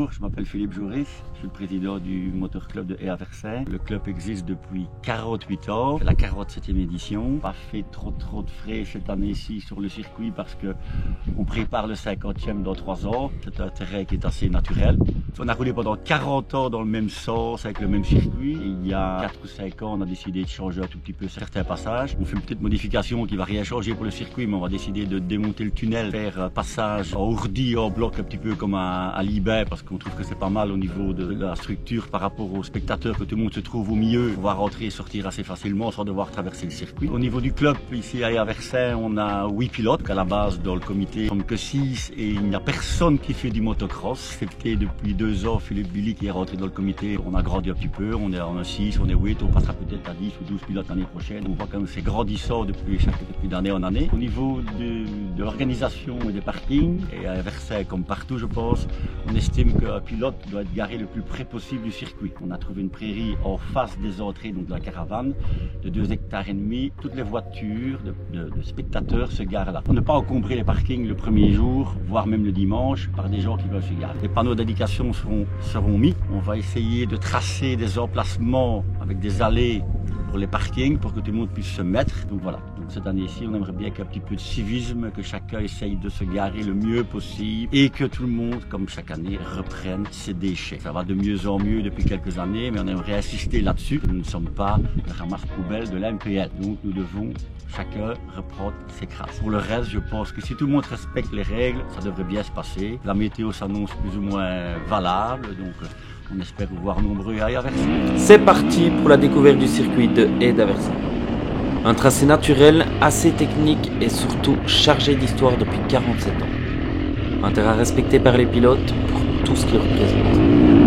Bonjour, je m'appelle Philippe Jouris, je suis le président du moteur club de Haye à Versailles. Le club existe depuis 48 ans, c'est la 47e édition. Pas fait trop de frais cette année-ci sur le circuit parce que on prépare le 50e dans 3 ans. C'est un terrain qui est assez naturel. On a roulé pendant 40 ans dans le même sens avec le même circuit. Et il y a 4 ou 5 ans, on a décidé de changer un tout petit peu certains passages. On fait une petite modification qui va rien changer pour le circuit, mais on va décider de démonter le tunnel, faire un passage en ourdi, en bloc, un petit peu comme à Libin, parce qu'on trouve que c'est pas mal au niveau de la structure par rapport aux spectateurs, que tout le monde se trouve au milieu, pour pouvoir rentrer et sortir assez facilement sans devoir traverser le circuit. Au niveau du club, ici à Versailles, on a 8 pilotes, à la base dans le comité, on ne que 6 et il n'y a personne qui fait du motocross. C'était depuis 2 ans Philippe Billy qui est rentré dans le comité. On a grandi un petit peu, on est 6, on est 8, on passera peut-être à 10 ou 12 pilotes l'année prochaine. On voit quand même c'est grandissant depuis d'année en année. Au niveau de l'organisation et des parkings, et à Versailles comme partout je pense, on estime qu'un pilote doit être garé le plus près possible du circuit. On a trouvé une prairie en face des entrées donc de la caravane de 2,5 hectares. Toutes les voitures de spectateurs se garent là. On ne pas encombrer les parkings le premier jour, voire même le dimanche, par des gens qui veulent se garer. Les panneaux d'indication seront mis. On va essayer de tracer des emplacements avec des allées pour les parkings pour que tout le monde puisse se mettre. Donc voilà. Donc cette année-ci, on aimerait bien qu'il y ait un petit peu de civisme, que chacun essaye de se garer le mieux possible et que tout le monde, comme chaque année, reprenne ses déchets. Ça va de mieux en mieux depuis quelques années, mais on aimerait insister là-dessus. Nous ne sommes pas le ramasse-poubelle de la MPL. Donc nous devons chacun reprendre ses crasses. Pour le reste, je pense que si tout le monde respecte les règles, ça devrait bien se passer. La météo s'annonce plus ou moins valable, donc on espère vous voir nombreux à Versailles. C'est parti pour la découverte du circuit de Haye à Versailles. Un tracé naturel, assez technique et surtout chargé d'histoire depuis 47 ans. Un terrain respecté par les pilotes pour tout ce qu'il représente.